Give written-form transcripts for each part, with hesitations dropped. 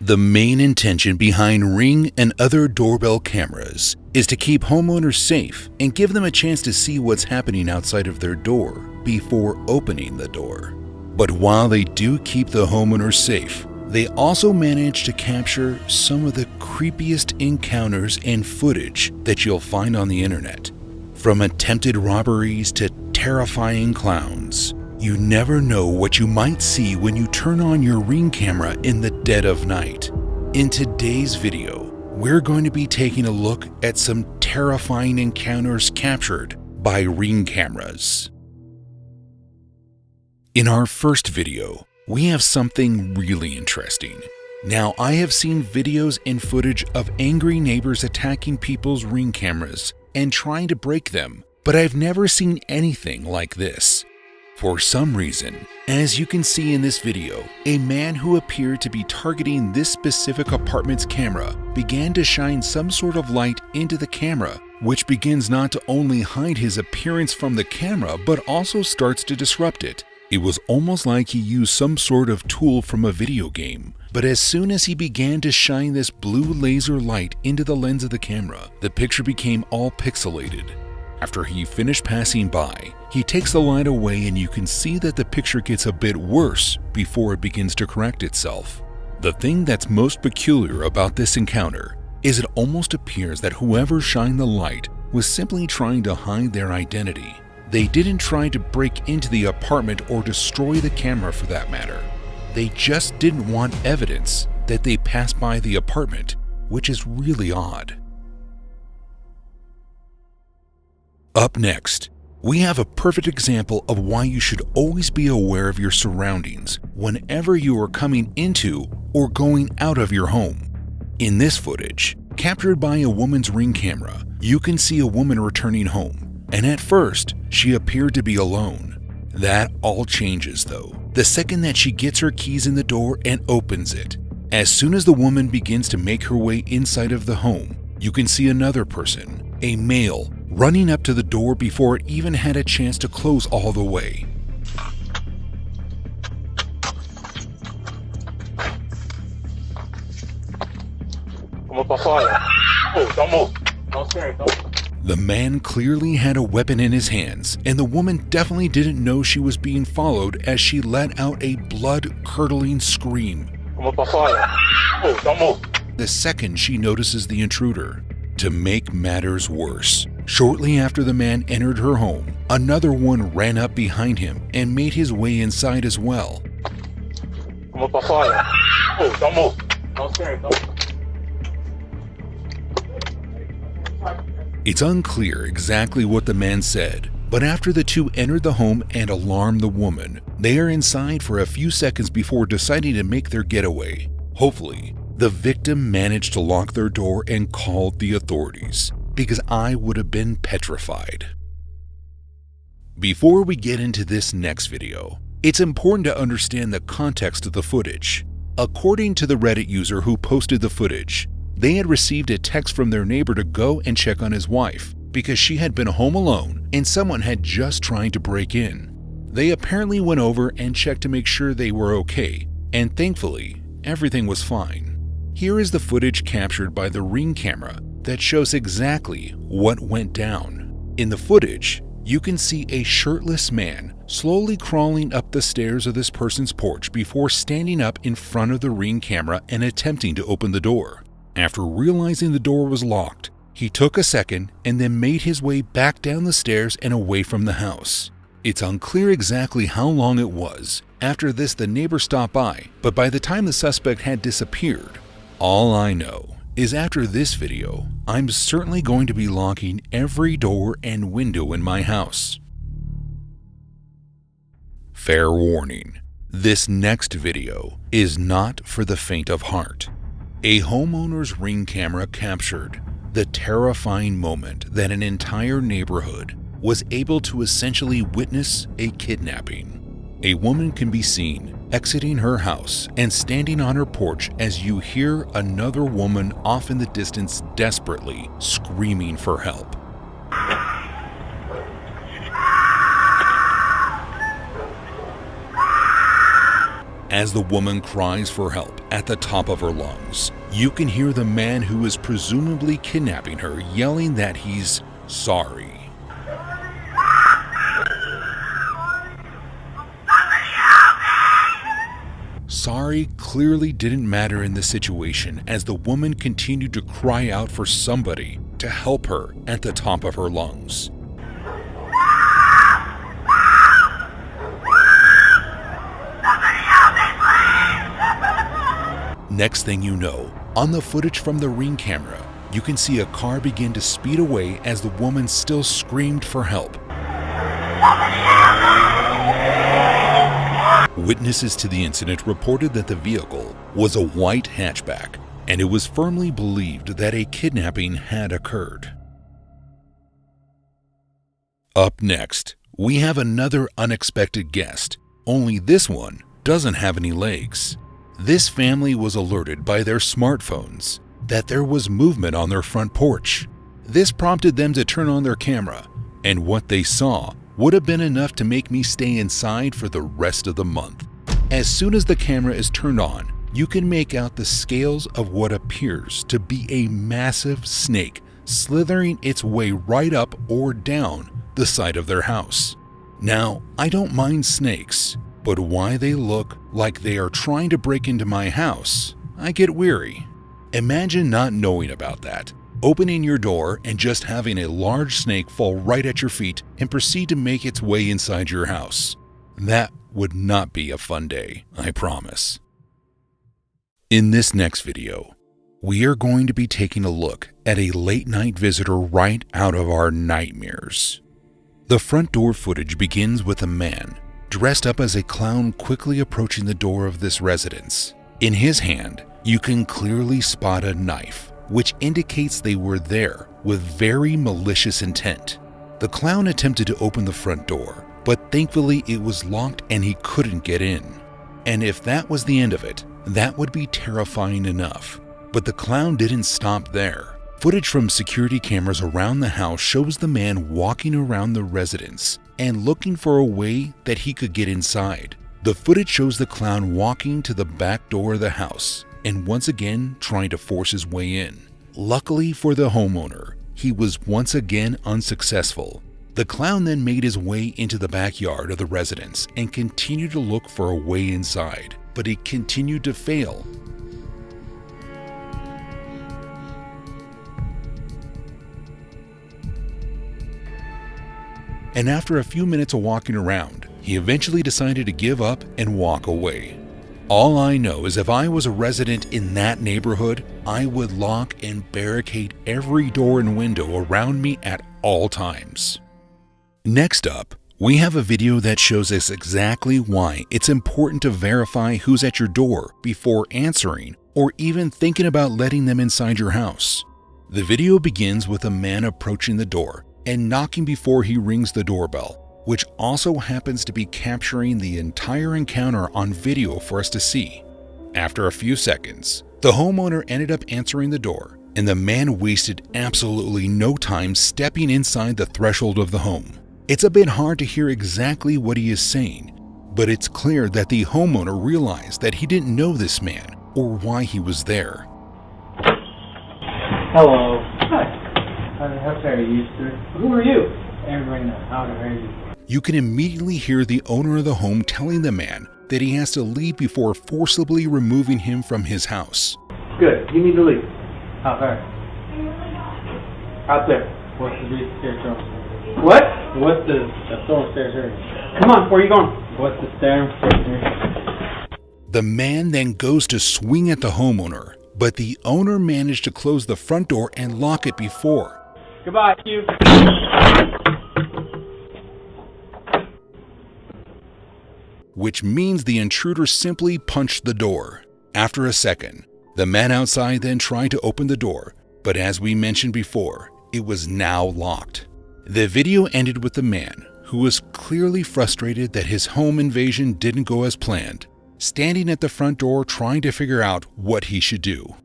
The main intention behind Ring and other doorbell cameras is to keep homeowners safe and give them a chance to see what's happening outside of their door before opening the door. But while they do keep the homeowners safe, they also manage to capture some of the creepiest encounters and footage that you'll find on the internet. From attempted robberies to terrifying clowns, you never know what you might see when you turn on your Ring camera in the dead of night. In today's video, we're going to be taking a look at some terrifying encounters captured by Ring cameras. In our first video, we have something really interesting. Now, I have seen videos and footage of angry neighbors attacking people's Ring cameras and trying to break them, but I've never seen anything like this. For some reason, as you can see in this video, a man who appeared to be targeting this specific apartment's camera began to shine some sort of light into the camera, which begins not to only hide his appearance from the camera, but also starts to disrupt it. It was almost like he used some sort of tool from a video game. But as soon as he began to shine this blue laser light into the lens of the camera, the picture became all pixelated. After he finished passing by, he takes the light away and you can see that the picture gets a bit worse before it begins to correct itself. The thing that's most peculiar about this encounter is it almost appears that whoever shined the light was simply trying to hide their identity. They didn't try to break into the apartment or destroy the camera for that matter. They just didn't want evidence that they passed by the apartment, which is really odd. Up next, we have a perfect example of why you should always be aware of your surroundings whenever you are coming into or going out of your home. In this footage, captured by a woman's Ring camera, you can see a woman returning home, and at first, she appeared to be alone. That all changes though, the second that she gets her keys in the door and opens it. As soon as the woman begins to make her way inside of the home, you can see another person, a male, running up to the door before it even had a chance to close all the way. The man clearly had a weapon in his hands, and the woman definitely didn't know she was being followed as she let out a blood-curdling scream the second she notices the intruder. To make matters worse, shortly after the man entered her home, another one ran up behind him and made his way inside as well. It's unclear exactly what the man said, but after the two entered the home and alarmed the woman, they are inside for a few seconds before deciding to make their getaway. Hopefully, the victim managed to lock their door and called the authorities, because I would have been petrified. Before we get into this next video, it's important to understand the context of the footage. According to the Reddit user who posted the footage, they had received a text from their neighbor to go and check on his wife because she had been home alone and someone had just tried to break in. They apparently went over and checked to make sure they were okay, and thankfully, everything was fine. Here is the footage captured by the Ring camera that shows exactly what went down. In the footage, you can see a shirtless man slowly crawling up the stairs of this person's porch before standing up in front of the Ring camera and attempting to open the door. After realizing the door was locked, he took a second and then made his way back down the stairs and away from the house. It's unclear exactly how long it was. After this, the neighbor stopped by, but by the time the suspect had disappeared, all I know is after this video, I'm certainly going to be locking every door and window in my house. Fair warning, this next video is not for the faint of heart. A homeowner's Ring camera captured the terrifying moment that an entire neighborhood was able to essentially witness a kidnapping. A woman can be seen exiting her house and standing on her porch as you hear another woman off in the distance desperately screaming for help. As the woman cries for help at the top of her lungs, you can hear the man who is presumably kidnapping her yelling that he's sorry. Sorry clearly didn't matter in this situation as the woman continued to cry out for somebody to help her at the top of her lungs. Next thing you know, on the footage from the Ring camera, you can see a car begin to speed away as the woman still screamed for help. Witnesses to the incident reported that the vehicle was a white hatchback, and it was firmly believed that a kidnapping had occurred. Up next, we have another unexpected guest, only this one doesn't have any legs. This family was alerted by their smartphones that there was movement on their front porch. This prompted them to turn on their camera, and what they saw would have been enough to make me stay inside for the rest of the month. As soon as the camera is turned on, you can make out the scales of what appears to be a massive snake slithering its way right up or down the side of their house. Now, I don't mind snakes, but why they look like they are trying to break into my house, I get weary. Imagine not knowing about that, opening your door and just having a large snake fall right at your feet and proceed to make its way inside your house. That would not be a fun day, I promise. In this next video, we are going to be taking a look at a late night visitor right out of our nightmares. The front door footage begins with a man dressed up as a clown quickly approaching the door of this residence. In his hand, you can clearly spot a knife, which indicates they were there with very malicious intent. The clown attempted to open the front door, but thankfully it was locked and he couldn't get in. And if that was the end of it, that would be terrifying enough. But the clown didn't stop there. Footage from security cameras around the house shows the man walking around the residence and looking for a way that he could get inside. The footage shows the clown walking to the back door of the house and once again trying to force his way in. Luckily for the homeowner, he was once again unsuccessful. The clown then made his way into the backyard of the residence and continued to look for a way inside, but he continued to fail. And after a few minutes of walking around, he eventually decided to give up and walk away. All I know is if I was a resident in that neighborhood, I would lock and barricade every door and window around me at all times. Next up, we have a video that shows us exactly why it's important to verify who's at your door before answering or even thinking about letting them inside your house. The video begins with a man approaching the door and knocking before he rings the doorbell, which also happens to be capturing the entire encounter on video for us to see. After a few seconds, the homeowner ended up answering the door, and the man wasted absolutely no time stepping inside the threshold of the home. It's a bit hard to hear exactly what he is saying, but it's clear that the homeowner realized that he didn't know this man or why he was there. Hello. Hi. How are you, sir? Who are you? Everyone knows. How are you? You can immediately hear the owner of the home telling the man that he has to leave before forcibly removing him from his house. Good. You need to leave. How far? Out there. What's the stairs? What? What's the stone stairs area? Come on, where are you going? What's the stairs area? The man then goes to swing at the homeowner, but the owner managed to close the front door and lock it before. Goodbye, you. Which means the intruder simply punched the door. After a second, the man outside then tried to open the door, but as we mentioned before, it was now locked. The video ended with the man, who was clearly frustrated that his home invasion didn't go as planned, standing at the front door trying to figure out what he should do.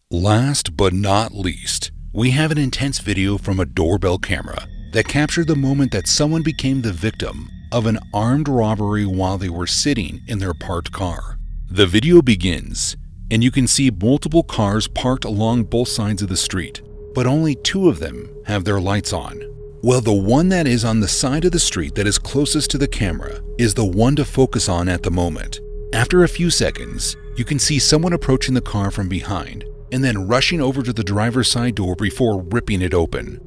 Last but not least, we have an intense video from a doorbell camera that captured the moment that someone became the victim of an armed robbery while they were sitting in their parked car. The video begins, and you can see multiple cars parked along both sides of the street, but only 2 of them have their lights on. Well, the one that is on the side of the street that is closest to the camera is the one to focus on at the moment. After a few seconds, you can see someone approaching the car from behind and then rushing over to the driver's side door before ripping it open.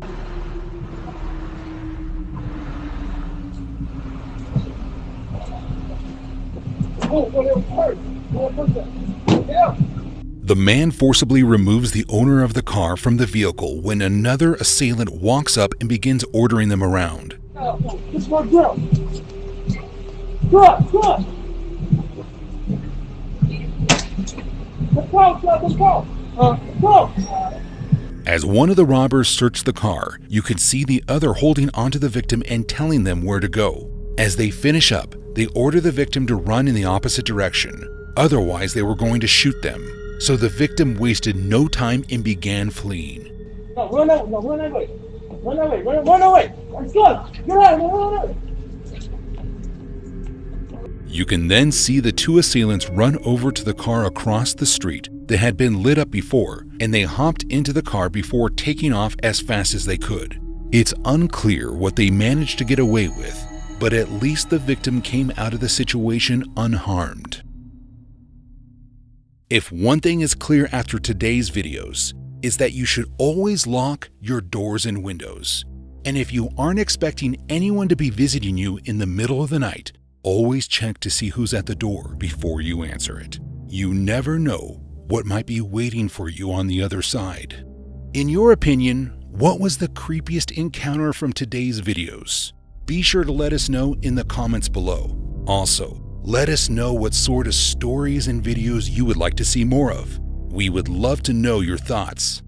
The man forcibly removes the owner of the car from the vehicle when another assailant walks up and begins ordering them around. As one of the robbers searched the car, you could see the other holding onto the victim and telling them where to go. As they finish up, they order the victim to run in the opposite direction. Otherwise, they were going to shoot them. So the victim wasted no time and began fleeing. Run away. Let's go. Get out. You can then see the 2 assailants run over to the car across the street that had been lit up before, and they hopped into the car before taking off as fast as they could. It's unclear what they managed to get away with, but at least the victim came out of the situation unharmed. If one thing is clear after today's videos, is that you should always lock your doors and windows. And if you aren't expecting anyone to be visiting you in the middle of the night, always check to see who's at the door before you answer it. You never know what might be waiting for you on the other side. In your opinion, what was the creepiest encounter from today's videos? Be sure to let us know in the comments below. Also, let us know what sort of stories and videos you would like to see more of. We would love to know your thoughts.